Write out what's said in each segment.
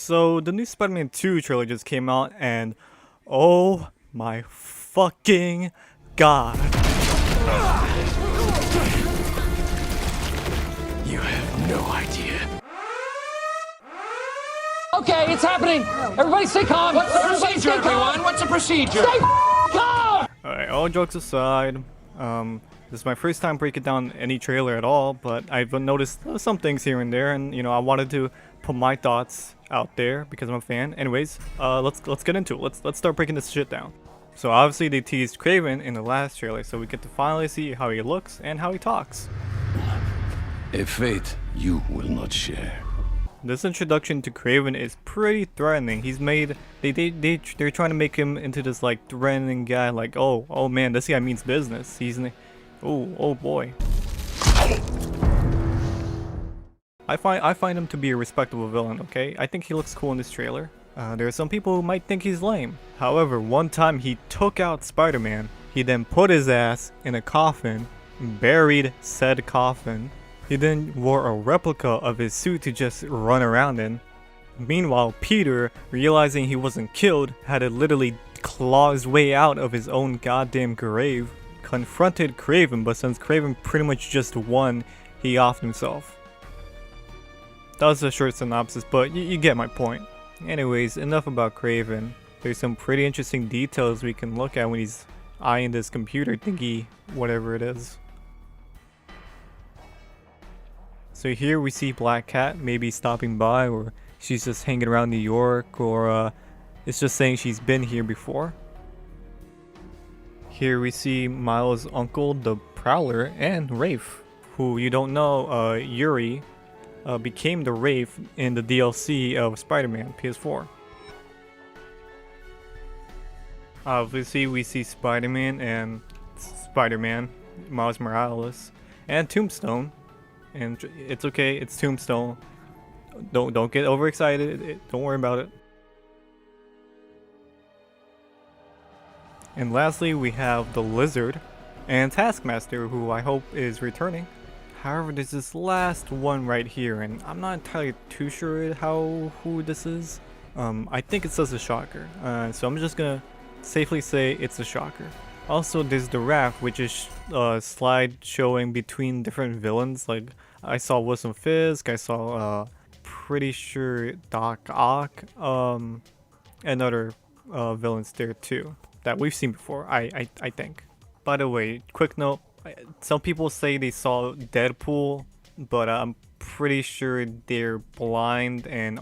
So the new Spider-Man 2 trailer just came out and oh my fucking god. You have no idea. Okay, it's happening. Everybody stay calm. What's the procedure, everyone? What's the procedure? Stay calm. Alright, all jokes aside, this is my first time breaking down any trailer at all, but I've noticed some things here and there, and I wanted to put my thoughts out there because I'm a fan. Anyways, let's get into it. Let's start breaking this shit down. So obviously they teased Kraven in the last trailer, so we get to finally see how he looks and how he talks. A fate you will not share. This introduction to Kraven is pretty threatening. He's made they're trying to make him into this like threatening guy, like oh man, this guy means business. Oh boy. I find him to be a respectable villain, okay? I think he looks cool in this trailer. There are some people who might think he's lame. However, one time he took out Spider-Man. He then put his ass in a coffin, buried said coffin. He then wore a replica of his suit to just run around in. Meanwhile, Peter, realizing he wasn't killed, had to literally claw his way out of his own goddamn grave. Confronted Kraven, but since Kraven pretty much just won, he offed himself. That was a short synopsis, but you get my point. Anyways, enough about Kraven. There's some pretty interesting details we can look at when he's eyeing this computer thingy, whatever it is. So here we see Black Cat maybe stopping by, or she's just hanging around New York, or it's just saying she's been here before. Here we see Miles' uncle, the Prowler, and Rafe, who you don't know, Yuri, became the Rafe in the DLC of Spider-Man PS4. Obviously we see Spider-Man and Spider-Man, Miles Morales, and Tombstone. And it's okay, it's Tombstone. Don't get overexcited. Don't worry about it. And lastly, we have the Lizard and Taskmaster, who I hope is returning. However, there's this last one right here, and I'm not entirely too sure who this is. I think it says a Shocker, so I'm just gonna safely say it's a Shocker. Also, there's the raft, which is slide showing between different villains. Like I saw Wilson Fisk, I saw pretty sure Doc Ock, and other villains there too that we've seen before. I think. By the way, quick note: some people say they saw Deadpool, but I'm pretty sure they're blind and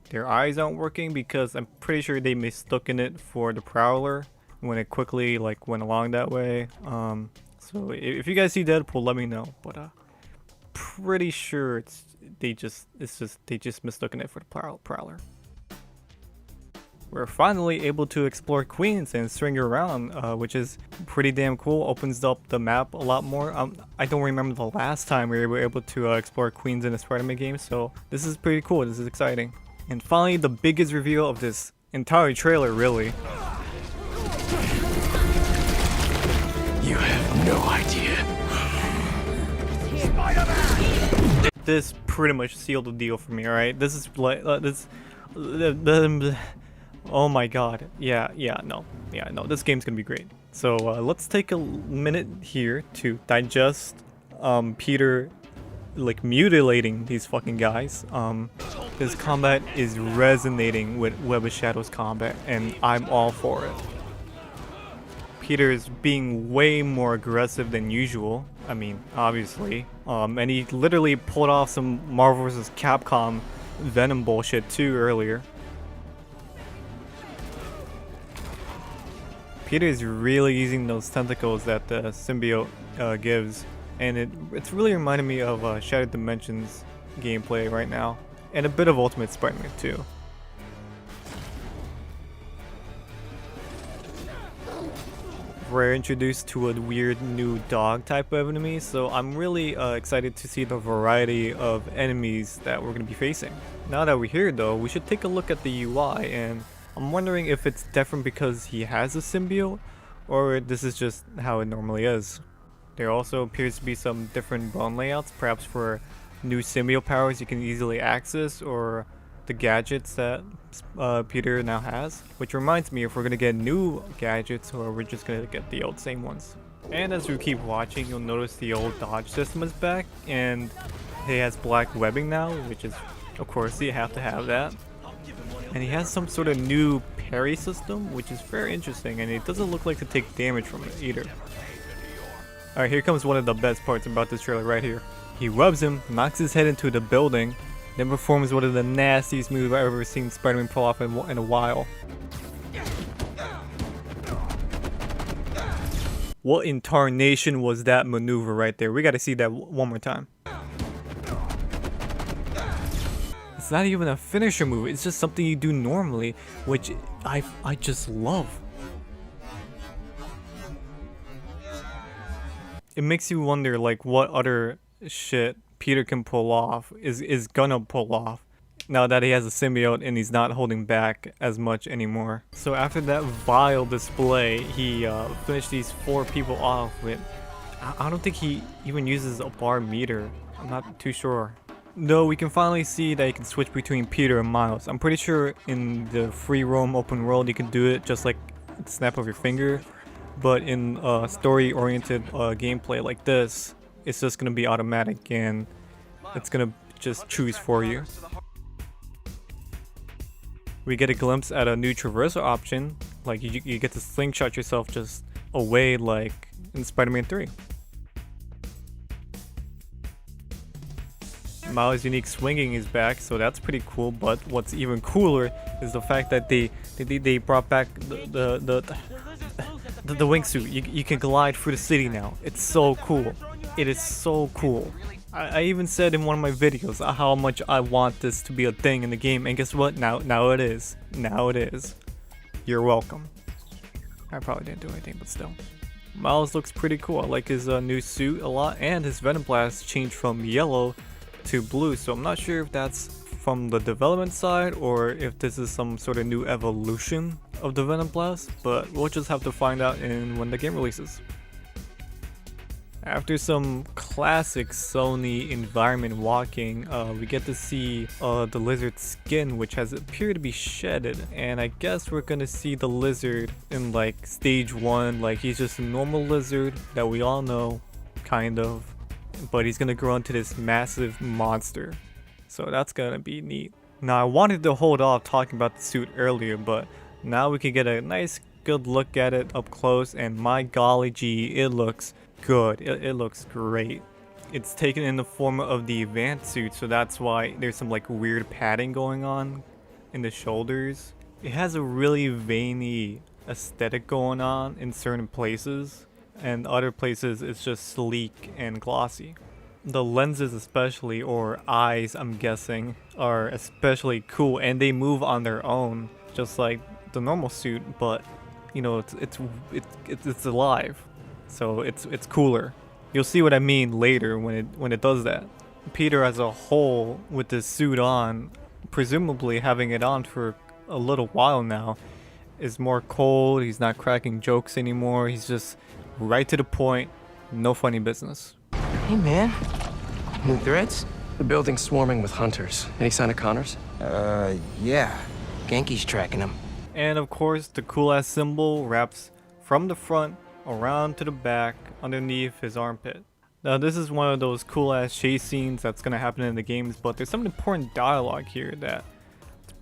their eyes aren't working, because I'm pretty sure they mistaken it for the Prowler when it quickly like went along that way. So if you guys see Deadpool, let me know. But pretty sure they just mistaken it for the Prowler. We're finally able to explore Queens and swing her around, which is pretty damn cool. Opens up the map a lot more. I don't remember the last time we were able to explore Queens in a Spider-Man game, so this is pretty cool. This is exciting. And finally, the biggest reveal of this entire trailer, really. You have no idea. This pretty much sealed the deal for me, alright? This is like, oh my god. No, this game's gonna be great. So let's take a minute here to digest Peter like mutilating these fucking guys. This combat is resonating with Web of Shadows combat, and I'm all for it. Peter is being way more aggressive than usual. I mean, obviously. And he literally pulled off some Marvel vs. Capcom Venom bullshit too earlier. Peter is really using those tentacles that the symbiote gives, and it's really reminding me of Shattered Dimensions gameplay right now, and a bit of Ultimate Spider-Man too. We're introduced to a weird new dog type of enemy, so I'm really excited to see the variety of enemies that we're going to be facing. Now that we're here though, we should take a look at the UI, and I'm wondering if it's different because he has a symbiote, or this is just how it normally is. There also appears to be some different run layouts, perhaps for new symbiote powers you can easily access, or the gadgets that Peter now has. Which reminds me, if we're gonna get new gadgets or we're just gonna get the old same ones. And as we keep watching, you'll notice the old dodge system is back, and he has black webbing now, which is, of course, you have to have that. And he has some sort of new parry system, which is very interesting, and it doesn't look like to take damage from it either. Alright, here comes one of the best parts about this trailer right here. He rubs him, knocks his head into the building, then performs one of the nastiest moves I've ever seen Spider-Man pull off in a while. What in tarnation was that maneuver right there? We gotta see that one more time. It's not even a finisher move, it's just something you do normally, which I just love. It makes you wonder like what other shit Peter can pull off, is gonna pull off, now that he has a symbiote and he's not holding back as much anymore. So after that vile display, he finished these 4 people off with, I don't think he even uses a bar meter, I'm not too sure. Though we can finally see that you can switch between Peter and Miles. I'm pretty sure in the free roam open world you can do it just like the snap of your finger, but in story oriented gameplay like this, it's just gonna be automatic and it's gonna just choose for you. We get a glimpse at a new traversal option, like you get to slingshot yourself just away like in Spider-Man 3. Miles' unique swinging is back, so that's pretty cool, but what's even cooler is the fact that they brought back the wingsuit. You can glide through the city now. It's so cool. It is so cool. I even said in one of my videos how much I want this to be a thing in the game, and guess what? Now it is. Now it is. You're welcome. I probably didn't do anything, but still. Miles looks pretty cool. I like his new suit a lot, and his Venom Blast changed from yellow to blue, so I'm not sure if that's from the development side or if this is some sort of new evolution of the Venom Blast, but we'll just have to find out when the game releases. After some classic Sony environment walking, we get to see the lizard's skin, which has appeared to be shedded, and I guess we're gonna see the lizard in like stage 1, like he's just a normal lizard that we all know, kind of, but he's gonna grow into this massive monster, so that's gonna be neat. Now I wanted to hold off talking about the suit earlier, but now we can get a nice good look at it up close, and my golly gee, it looks good. It looks great. It's taken in the form of the advanced suit, so that's why there's some like weird padding going on in the shoulders. It has a really veiny aesthetic going on in certain places, and other places it's just sleek and glossy. The lenses especially, or eyes I'm guessing, are especially cool, and they move on their own just like the normal suit, but you know it's alive, so it's cooler. You'll see what I mean later when it does that. Peter as a whole with this suit on, presumably having it on for a little while now, is more cold. He's not cracking jokes anymore. He's just right to the point, no funny business. Hey man, new threats? The building's swarming with hunters. Any sign of Connors? Yeah. Genki's tracking him. And of course, the cool ass symbol wraps from the front around to the back underneath his armpit. Now this is one of those cool ass chase scenes that's gonna happen in the games, but there's some important dialogue here that's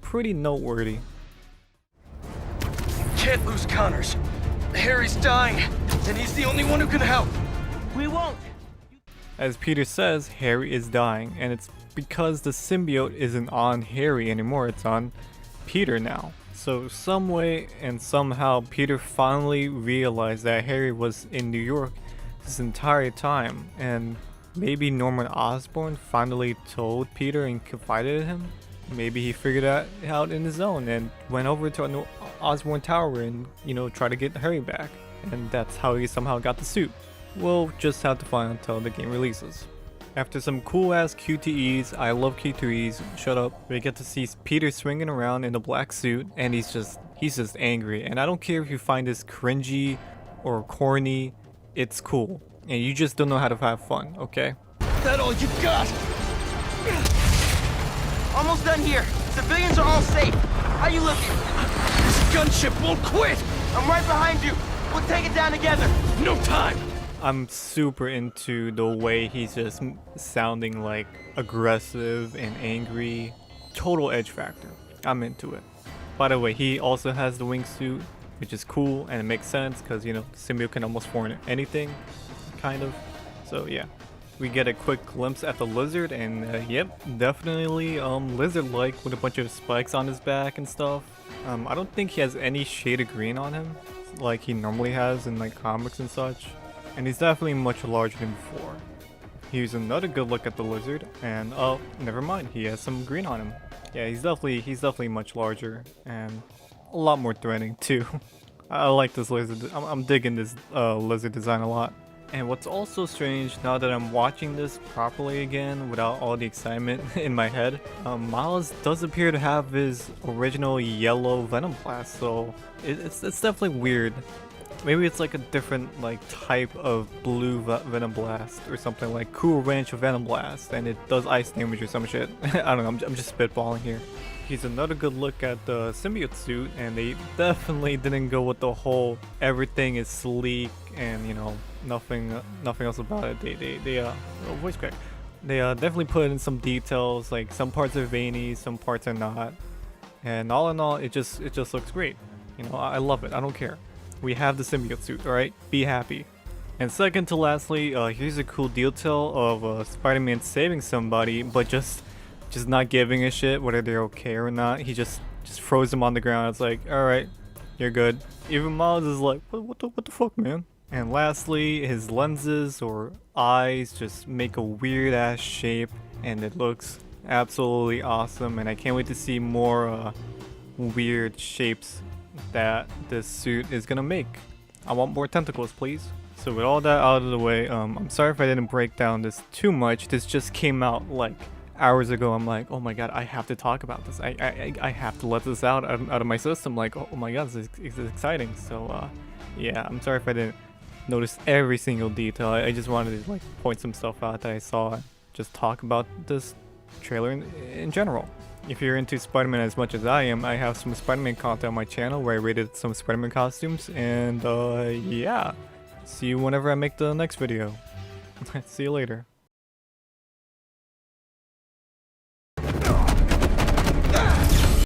pretty noteworthy. Can't lose Connors. Harry's dying, and he's the only one who can help. We won't. As Peter says, Harry is dying, and it's because the symbiote isn't on Harry anymore, it's on Peter now. So some way and somehow Peter finally realized that Harry was in New York this entire time, and maybe Norman Osborn finally told Peter and confided in him. Maybe he figured that out in his own and went over to Osborn Tower and, you know, tried to get Harry back, and that's how he somehow got the suit. We'll just have to find until the game releases. After some cool ass QTEs, I love QTEs, shut up, we get to see Peter swinging around in a black suit, and he's just angry. And I don't care if you find this cringy or corny, it's cool. And you just don't know how to have fun, okay? Is that all you got? Almost done here. Civilians are all safe. How you looking? This gunship won't quit! I'm right behind you. We'll take it down together. No time! I'm super into the way he's just sounding like aggressive and angry. Total edge factor. I'm into it. By the way, he also has the wingsuit, which is cool and it makes sense because, you know, the symbiote can almost form anything, kind of. So yeah, we get a quick glimpse at the lizard and yep, definitely lizard-like with a bunch of spikes on his back and stuff. I don't think he has any shade of green on him like he normally has in like comics and such. And he's definitely much larger than before. Here's another good look at the lizard, and oh, never mind, he has some green on him. Yeah, he's definitely much larger and a lot more threatening too. I like this lizard. I'm digging this lizard design a lot. And what's also strange now that I'm watching this properly again without all the excitement in my head, Miles does appear to have his original yellow Venom Blast, so it's definitely weird. Maybe it's like a different like type of blue Venom Blast or something, like Cool Ranch Venom Blast, and it does ice damage or some shit. I don't know, I'm just spitballing here. Here's another good look at the symbiote suit, and they definitely didn't go with the whole everything is sleek and, you know, nothing else about it. They oh, voice crack. They definitely put in some details, like some parts are veiny, some parts are not, and all in all, it just looks great. You know, I love it. I don't care. We have the symbiote suit, alright? Be happy. And second to lastly, here's a cool detail of Spider-Man saving somebody, but just not giving a shit whether they're okay or not. He just throws them on the ground. It's like, alright, you're good. Even Miles is like, what the fuck, man? And lastly, his lenses or eyes just make a weird ass shape, and it looks absolutely awesome. And I can't wait to see more weird shapes that this suit is gonna make. I want more tentacles, please. So with all that out of the way, I'm sorry if I didn't break down this too much. This just came out like hours ago. I'm like, oh my god, I have to talk about this. I have to let this out of my system. Like, oh my god, this is exciting. So yeah, I'm sorry if I didn't notice every single detail. I just wanted to like point some stuff out that I saw, just talk about this trailer in general. If you're into Spider-Man as much as I am, I have some Spider-Man content on my channel where I rated some Spider-Man costumes, and yeah, see you whenever I make the next video. See you later.